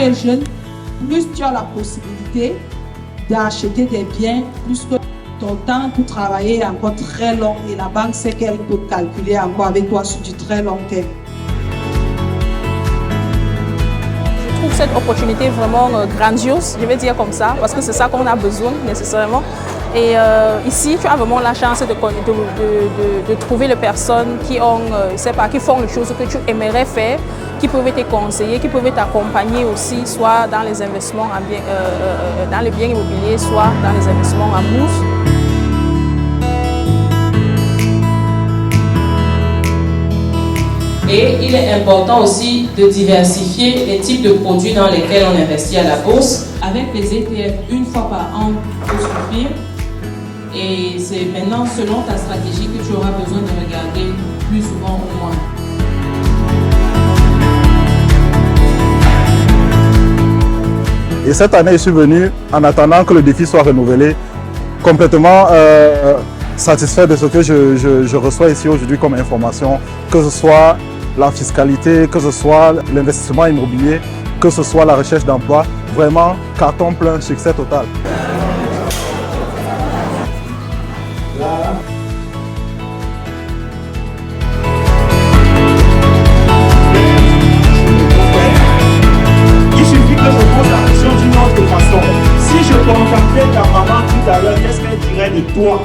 es jeune, plus tu as la possibilité d'acheter des biens, plus que ton temps pour travailler est encore très long et la banque sait qu'elle peut calculer encore avec toi sur du très long terme. Je trouve cette opportunité vraiment grandiose, je vais dire comme ça, parce que c'est ça qu'on a besoin nécessairement. Et ici, tu as vraiment la chance de trouver les personnes qui ont, qui font les choses que tu aimerais faire, qui peuvent te conseiller, qui peuvent t'accompagner aussi, soit dans les investissements dans les biens immobiliers, soit dans les investissements en bourse. Et il est important aussi de diversifier les types de produits dans lesquels on investit à la bourse. Avec les ETF, une fois par an peut suffire. Et c'est maintenant selon ta stratégie que tu auras besoin de regarder plus souvent ou moins. Et cette année, je suis venu en attendant que le défi soit renouvelé, complètement satisfait de ce que je reçois ici aujourd'hui comme information, que ce soit la fiscalité, que ce soit l'investissement immobilier, que ce soit la recherche d'emploi. Vraiment, carton plein, succès total. Il suffit que je pose la question d'une autre façon. Si je contactais ta maman tout à l'heure, qu'est-ce qu'elle dirait de toi?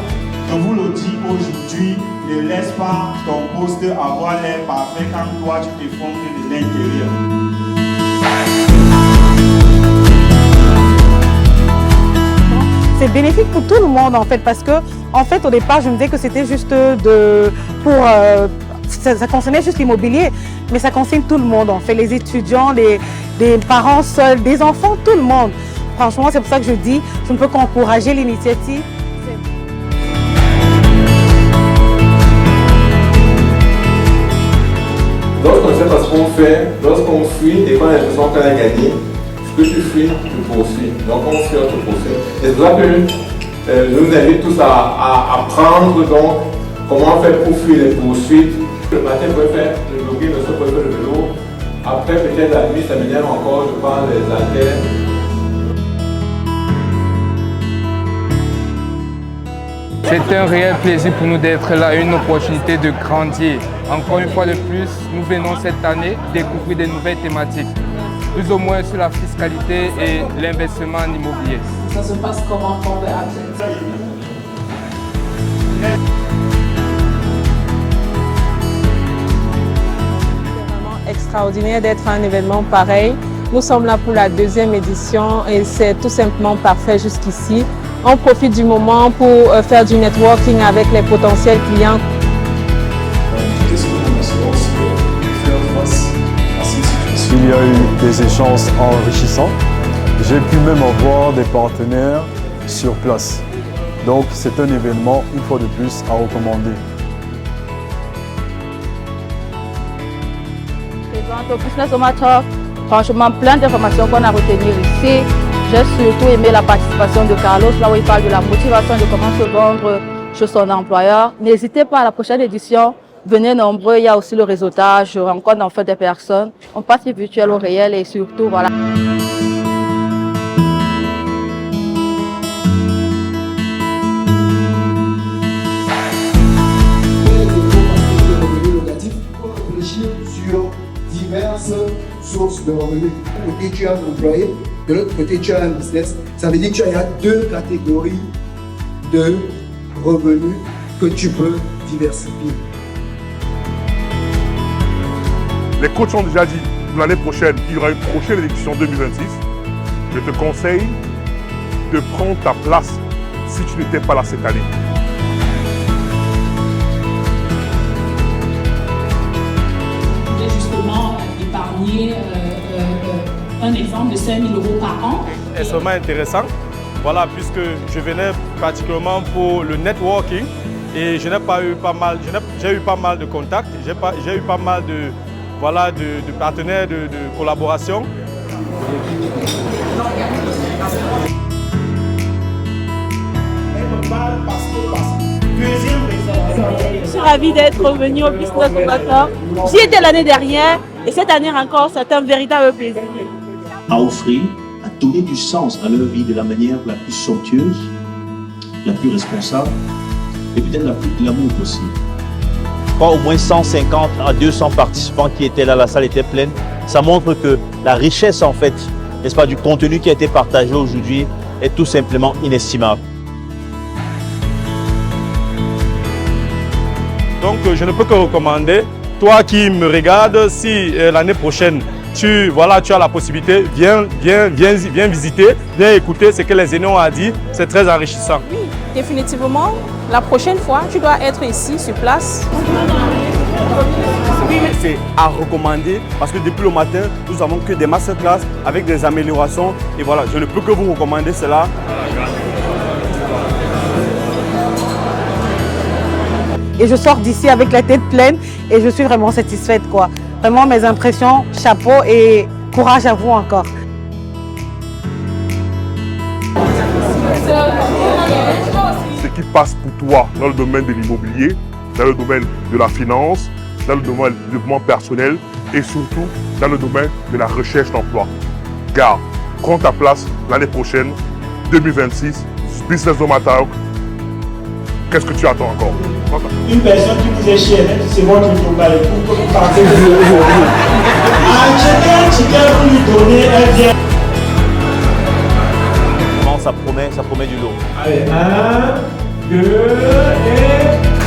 Je vous le dis aujourd'hui, ne laisse pas ton poste avoir l'air parfait quand toi tu t'effondres de l'intérieur. C'est bénéfique pour tout le monde en fait, parce que en fait au départ je me disais que c'était juste ça concernait juste l'immobilier, mais ça concerne tout le monde en fait, les étudiants, les parents seuls, des enfants, tout le monde. Franchement, c'est pour ça que je dis, je ne peux qu'encourager l'initiative. Lorsqu'on sait pas ce qu'on fait, lorsqu'on fuit et qu'on a l'impression qu'on a gagné, ce que tu fuis, tu poursuis. Donc on fuit, on te poursuit. Et c'est pour ça que je vous invite tous à apprendre donc comment faire pour fuir les poursuites. Le matin, vous pouvez faire le jogging, le soir, vous pouvez faire le vélo. Après, peut-être la nuit, ça m'énerve encore, je prends les haltères. C'est un réel plaisir pour nous d'être là, une opportunité de grandir. Encore une fois de plus, nous venons cette année découvrir de nouvelles thématiques, plus ou moins sur la fiscalité et l'investissement en immobilier. Ça se passe comment pour le Extraordinaire d'être à un événement pareil. Nous sommes là pour la deuxième édition et c'est tout simplement parfait jusqu'ici. On profite du moment pour faire du networking avec les potentiels clients. Qu'est-ce que l'on espère faire face à cette situation? Il y a eu des échanges enrichissants. J'ai pu même avoir des partenaires sur place. Donc c'est un événement, une fois de plus, à recommander. Au Business Oma Talk, franchement, plein d'informations qu'on a retenues ici. J'ai surtout aimé la participation de Carlos, là où il parle de la motivation de comment se vendre chez son employeur. N'hésitez pas à la prochaine édition, venez nombreux, il y a aussi le réseautage, je rencontre en fait des personnes. On passe du virtuel au réel et surtout, voilà. Diverses sources de revenus. D'un côté, tu as un employé, de l'autre côté, tu as un business. Ça veut dire que tu as deux catégories de revenus que tu peux diversifier. Les coachs ont déjà dit, pour l'année prochaine, il y aura une prochaine édition 2026. Je te conseille de prendre ta place si tu n'étais pas là cette année. Un exemple de 5 000 € par an. C'est extrêmement intéressant, voilà, puisque je venais particulièrement pour le networking et j'ai eu pas mal de contacts, j'ai eu pas mal de partenaires de collaboration. Je suis ravie d'être revenue au Business Oma Talk. J'y étais l'année dernière et cette année encore, c'est un véritable plaisir. à offrir, à donner du sens à leur vie de la manière la plus somptueuse, la plus responsable et peut-être la plus glamour possible. Quand au moins 150 à 200 participants qui étaient là, la salle était pleine, ça montre que la richesse en fait, n'est-ce pas, du contenu qui a été partagé aujourd'hui est tout simplement inestimable. Donc je ne peux que recommander, toi qui me regardes, si l'année prochaine tu as la possibilité, viens visiter, viens écouter ce que les aînés ont à dire, c'est très enrichissant. Oui, définitivement, la prochaine fois, tu dois être ici, sur place. C'est à recommander parce que depuis le matin, nous n'avons que des masterclass avec des améliorations. Et voilà, je ne peux que vous recommander cela. Et je sors d'ici avec la tête pleine et je suis vraiment satisfaite, quoi. Vraiment mes impressions, chapeau et courage à vous encore. Ce qui passe pour toi dans le domaine de l'immobilier, dans le domaine de la finance, dans le domaine du développement personnel et surtout dans le domaine de la recherche d'emploi. Garde, prends ta place l'année prochaine, 2026, Business Doma Talk. Qu'est-ce que tu attends encore? Une personne qui disait chez elle, c'est moi qui vous parle pour que vous partez de l'eau. Ah, chacun vous lui donner un bien. Ça promet du lot. Allez, 1, 2 et...